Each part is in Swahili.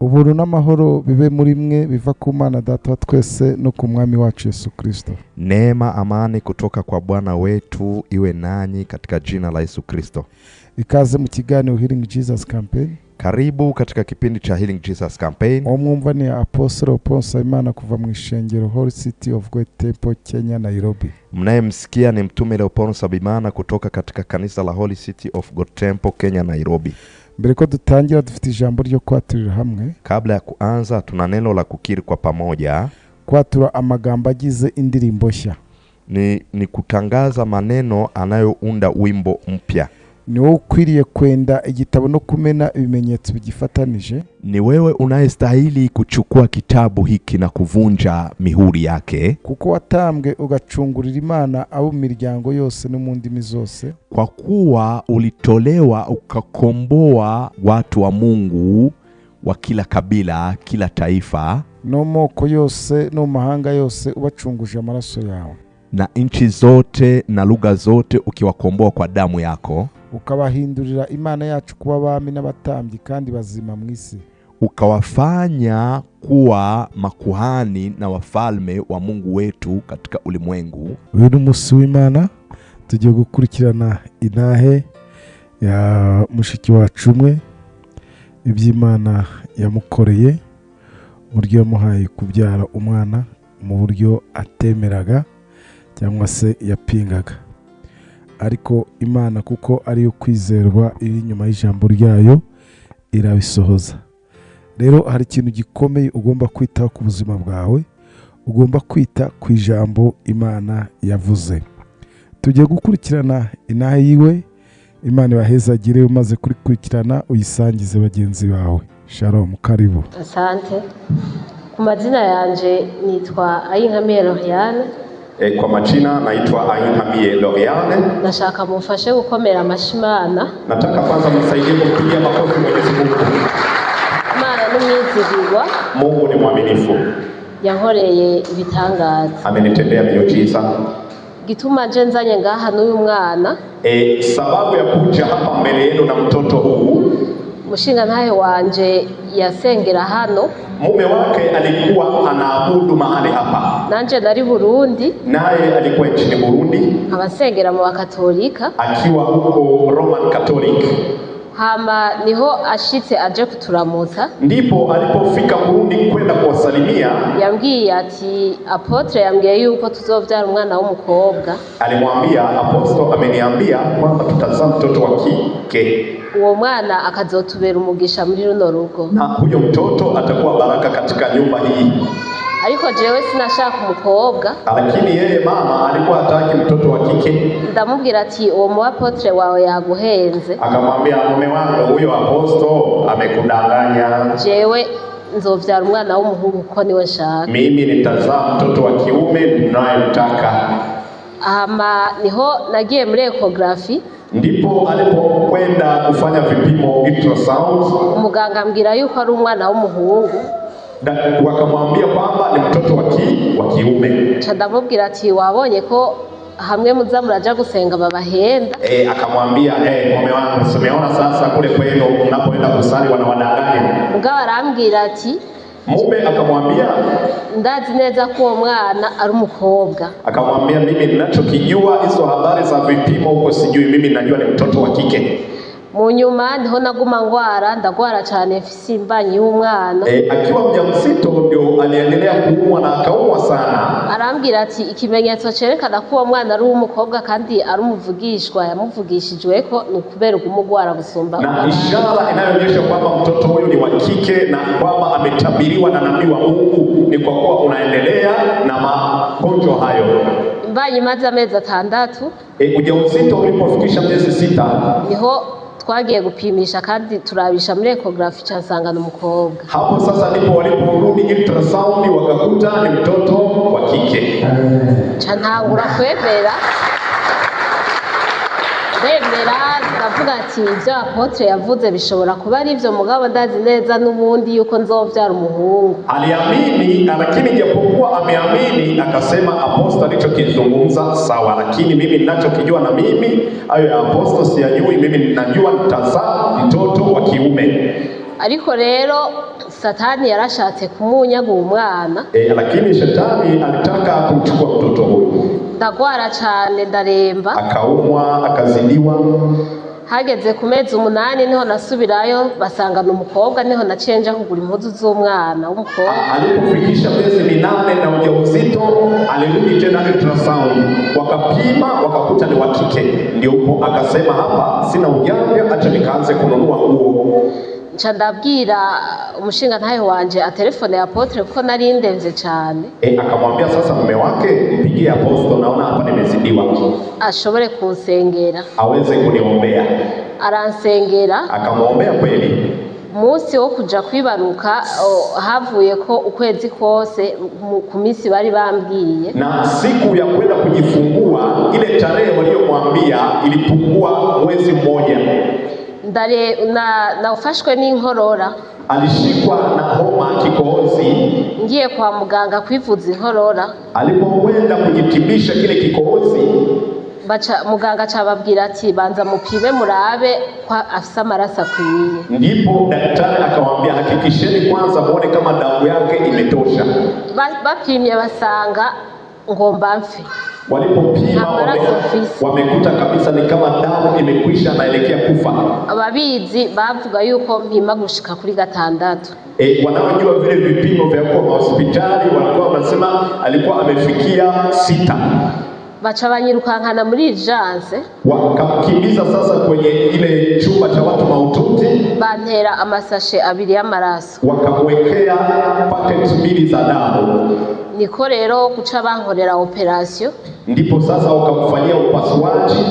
uburu n'amahoro bibe muri mwe biva ku Mana Data wa twese no ku Mwami wacu Yesu Kristo. Neema, amani kutoka kwa Bwana wetu iwe nanyi katika jina la Yesu Kristo. Ikaze mu kiganiro Healing Jesus Campaign. Karibu katika kipindi cha Healing Jesus Campaign. Omwumva ni Apostle Ponsa Imana kuva mu ishengero Holy City of God Temple, Kenya, Nairobi. Mnayemsikia ni mtume Leoponso Bimana kutoka katika kanisa la Holy City of God Temple, Kenya, Nairobi. Mbere ko dutangira dufite ijambo ryo kwaturira hamwe. Kabla ya kuanza tuna neno la kukiri kwa pamoja. Kwatura amagambo agize indirimbo nshya. Ni kutangaza maneno anayounda wimbo mpya. Ni wewe ukwiriye kwenda igitabo no kumena ibimenyetso bigifatanije. Ni wewe unayestahili kuchukua kitabu hiki na kuvunja mihuri yake. Kuko watambwe ugacungurira Imana abo miryango yose no mu ndimi zose. Kwa kuwa ulitolewa ukakomboa watu wa Mungu wa kila kabila, kila taifa, no moko yose no mahanga yose ubacunguje amaraso yawe. Na nchi zote na lugha zote ukiwakomboa kwa damu yako. Ukabahindurira Imana yacu kuba abami n'abatambyi kandi bazima mu isi. Ukawafanya kuwa makuhani na wafalme wa Mungu wetu katika ulimwengu. Uyu ni umunsi w'Imana tugiye gukurikirana inahe ya mushiki wacu umwe iby'Imana yamukoreye, uburyo yamuhaye kubyara umwana mu buryo atemeraga cyangwa se yapingaga. Ariko Imana kuko ari yo kwizerwa iri nyuma y'ijambo ryayo irabisohoza. Rero hari ikintu gikomeye ugomba kwita ku buzima bwawe, ugomba kwita ku ijambo Imana yavuze. Tugiye gukurikirana inaha yiwe. Imana ibahezagire umaze kurikurikirana uyisangize bagenzi bawe. Shalom, karibu. Asante. Ku mazina yanje nitwa Ayinkamiye Loriane. Kwa majina naitwa Ayinkamiye Loriane. Nashaka mufashe gukomera amashimana. Nataka kwanza msaidie kupigia makofi Mwenyezi Mungu. Imana ni mwizigirwa. Mungu ni mwaminifu. Yankoreye ibitangaza. Amenitendea miujiza. Gituma nje nzanye ngaha n'uyu mwana. Sababu ya kuja hapa mbele yenu na mtoto huu, mushinga ntaye wanje yasengera hano. Mume wake alikuwa anaabudu mahali hapa. Nanje nari Burundi. Naye alikuwa nchini Burundi. Abasengera mu Bakatolika. Akiwa huko Roman Catholic. Hama niho ashitse aje kuturamutsa. Ndipo alipofika Burundi kwenda kuwasalimia. Yambwiye ati Apotre yambwiye yuko tuzovyara umwana w'umukobwa. Alimwambia Apostle ameniambia kwamba tutazaa mtoto wa kike. Uwo mwana akazotubera umugisha muri runo rugo. Na huyo mtoto atakuwa baraka katika nyumba hii. Ariko jewe sinashaka umukobwa. Lakini yeye mama alikuwa hataki mtoto wa kike. Ndamubwira ati uwo mu Apotre wawe yaguhenze. Akamwambia mume wangu huyo Apostle amekudanganya. Jewe nzovyara umwana w'umuhungu kuko niwe nshaka. Mimi nitazaa mtoto wa kiume ninayemtaka. Niho nagiye muri ecography. Ndipo alipokwenda kufanya vipimo ultrasound. Umuganga ambwira yuko ari umwana w'umuhungu. Wakamwambia kwamba ni mtoto wa kiume. Ndamubwira ati wabonye ko hamwe muza muraja gusenga babahenda. Akamwambia mume wangu simeona sasa kule kwenu unapoenda kusali wanawadanganya. Mugabo arambwira ati, mume akamwambia ndazi neza ko uwo mwana ari umukobwa. Akamwambia mimi ninachokijua hizo habari za vipimo huko sijui, mimi ninajua ni mtoto wa kike. Mu nyuma niho naguma ndagwara cyane fisimbanyi y'umwana. Akiwa mjamzito ndio aliendelea kuumwa na akaumwa sana. Arambwira ati ikimenyetso cerekana ko uwo mwana ari umukobwa kandi ari umuvugishwa yamuvugishijwe ko nukubera kumugwara gusumba. Na ishara inayoonyesha kwamba mtoto huyu ni wa kike na kwamba ametabiriwa na nabii wa Mungu ni kwa kuwa unaendelea na magonjwa hayo. Imbanyi maze amezi 6. Ujauzito ulipofikisha miezi 6 niho twagiye gupimisha kandi turabisha muri ecography cyasanga n'umukobwa. Hapo sasa ndipo waliporudi ultrasound wakakuta ni mtoto wa kike. Ntangura kwemera ndavuga ati ibyo Apotre yavuze bishobora kuba ari byo, mugabo ndazi neza n'ubundi yuko nzovyara umuhungu. Aliamini, lakini japokuwa ameamini akasema Apostle alichokizungumza sawa, lakini mimi ninachokijua na mimi ayo ya Apostle siyajui, mimi ninajua nitazaa mtoto wa kiume. Ariko rero Satani yarashatse kumunyaga umwana. Lakini shetani alitaka kumchukua mtoto huyu. Ndagwara cyane ndaremba. Akaumwa, akazidiwa. Hageze ku mezi 8 niho nasubirayo basanga n'umukobwa, niho nacenja kugura impuzu z'umwana w'umukobwa. Alipofikisha miezi 8 na ujauzito alirudi tena ultrasound, wakapima wakakuta ni wa kike. Ndio upo akasema hapa sina ujanja, acha nikaanze kununua nguo. Nca ndabwira umushinga ntahe wanje atelefone ya Apotre kuko nari ndemvye cyane. Akamwambia sasa mume wake mpigie Apostle, naona hapa nimezidiwa, ashobore kunsengera, aweze kuniombea. Aransengera, akamwombea kweli. Musi wo kuja kwibaruka havuye ko ukwezi kose ku minsi bari bambwiye, na siku ya kwenda kujifungua ile tarehe waliomwambia ilipungua mwezi mmoja. Na ufashwe n'inkorora, alishikwa na homa kikohozi. Ngiye kwa muganga kwivuza inkorora, alipokwenda kujitibisha kile kikohozi, muganga cababwira ati banza mupime murabe kwa afisa amaraso akwiye. Ndipo daktari akamwambia hakikisheni kwanza muone kama damu yake imetosha. Bapimye basanga ngomba mfe. Walipopima wamekuta kabisa ni kama damu imekwisha naelekea kufa. Ababizi bavuga yuko mpima gushika kuri 6. Wanaojua vile vipimo vya kwa hospitali walikuwa wanasema alikuwa amefikia 6. Bacha banyirukankana muri urgence, wakamkimbiza sasa kwenye ile chumba cha watu mahututi, bantera amasashe 2 y'amaraso, wakamwekea packets 2 za damu. Niko rero kuca bankorera operation, ndipo sasa wakamfanyia upasuaji.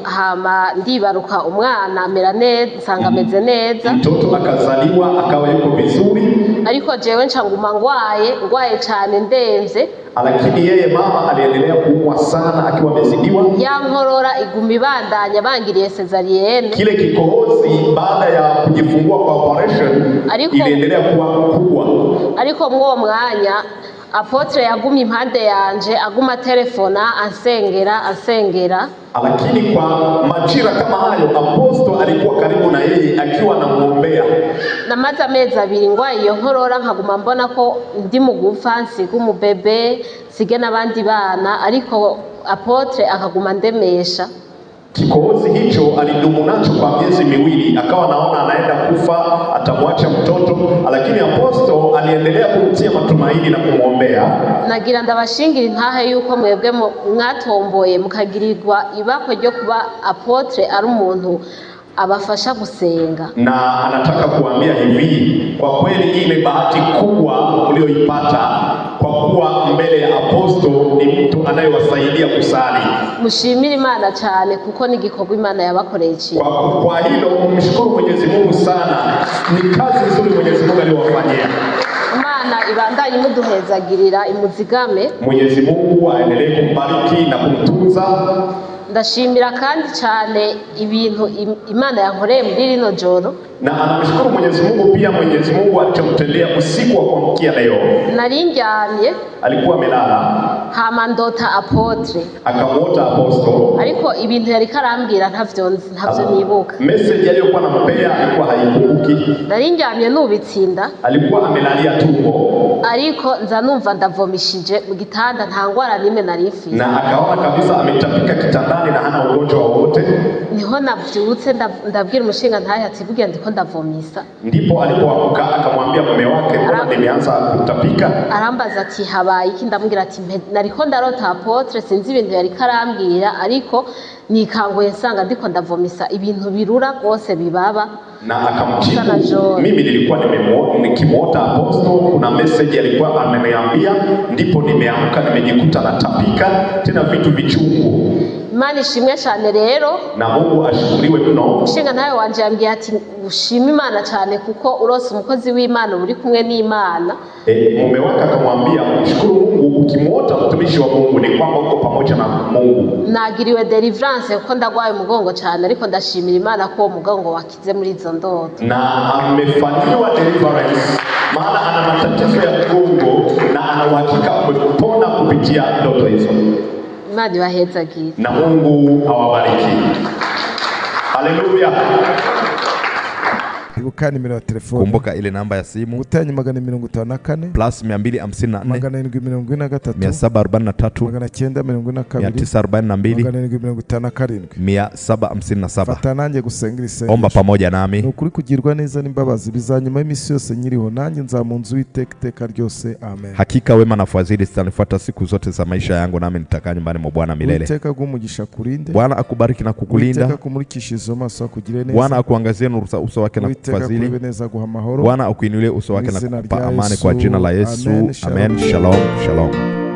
Hama ndibaruka umwana amera neza, nsanga ameze neza, mtoto akazaliwa akawa yuko vizuri. Ariko jewe ncanguma ngwaye cyane ndemvye, lakini yeye mama aliendelea kuumwa sana akiwa amezidiwa. Ya nkorora iguma ibandanya, bangiriye cesarienne. Kile kikohozi baada ya kujifungua kwa operation iliendelea kuwa kubwa. Ariko mwo mwanya Apotre yagumye impande yanje, aguma telefona ansengera. Lakini kwa majira kama hayo Apostle alikuwa karibu na yeye akiwa anamuombea. Namaze amezi 2 ngwaye iyo nkorora, nkaguma mbona ko ndi mugufa, nsiga umubebe, sige n'abandi bana, ariko Apotre akaguma ndemesha. Kikohozi hicho alidumu nacho kwa miezi 2, akawa naona anaenda kufa, atamwacha mtoto, lakini Apostle aliendelea kumtia matumaini na kumuombea. Nagira ndabashingira intahe yuko mwebwe mwatomboye mukagirirwa ibako ryo kuba Apotre ari umuntu abafasha gusenga. Na anataka kuambia hivi, kwa kweli ile bahati kubwa ulioipata kwa kuwa mbele ya Apostle ni mtu anayewasaidia kusali. Mushimire Imana cyane kuko ni gikorwa Imana yabakoreye cyane. Kwa hilo mshukuru Mwenyezi Mungu sana, ni kazi nzuri Mwenyezi Mungu aliwafanyia. Imana ibandanye imuduhezagirira imuzigame. Mwenyezi Mungu aendelee kumbariki na kumtunza. Ndashimira kandi cyane ibintu Imana yankoreye muri rino joro. Na anamshukuru Mwenyezi Mungu pia Mwenyezi Mungu alichomtendea usiku wa kuamkia leo. Narinjyamye, alikuwa amelala, hama ndota Apotre, akamuota Apostle. Ariko ibintu yari karambwira ntavyo nibuka. Message aliyokuwa anampea alikuwa haikumbuki. Narinjyamye nubitsinda, alikuwa amelalia tumbo, ariko nza numva ndavomishije mu gitanda, nta ngwara nimwe narifise. Na akaona kabisa ametapika kitandani na hana ugonjwa wowote. Niho navyutse ndabwira umushinga ntahe ati bugira ndiko ndavomisa. Ndipo alipoamka akamwambia mume wake, mbona nimeanza kutapika? Arambaza ati habaye iki? Ndamubwira ati nariko ndarota Apotre, sinzi ibintu yari karambwira, ariko nikanguye nsanga ndiko ndavomisa ibintu birura rwose bibaba. Na akamjibu, mimi nilikuwa nikimuota Apostle, kuna message alikuwa ameniambia, ndipo nimeamka nimejikuta natapika tena vitu vichungu. Imana ishimwe cyane rero, na Mungu ashukuriwe mno. Ushinga nawe wanje yambwiye ati ushima Imana cyane kuko urose umukozi w'Imana uri kumwe n'Imana. Mume wake akamwambia mshukuru Mungu, ukimuota mtumishi wa Mungu ni kwamba uko pamoja na Mungu. Nagiriwe deliverance kuko ndagwaye umugongo cyane, ariko ndashimira Imana ko umugongo wakize muri izo ndoto. Na amefanyiwa deliverance, maana ana matatizo ya mgongo na ana uhakika kupona kupitia ndoto hizo. Imana ibahezagire. Na Mungu awabariki. Haleluya. ibuka nimero ya telefone. Kumbuka ile namba ya simu gutanya 254 plus 254 743 942 fata nanjye gusenga isengesho. Omba pamoja nami. Nukuri kugirwa neza n'imbabazi bizanyuma y'imisi yose nyiriho, nanjye nzamunzu iteka ryose. Amen. Hakika wema na fadhili zitanifuata siku zote za maisha yangu, nami nitakaa nyumbani mwa Bwana milele. Iteka gumugisha kurinde. Bwana akubariki na kukulinda. Iteka kumurikishiza maso akugire neza. Bwana akuangazie uso wake na kukufadhili. Bwana akuinulie uso wake na kukupa amani kwa jina la Yesu. Amen. Shalom. Shalom.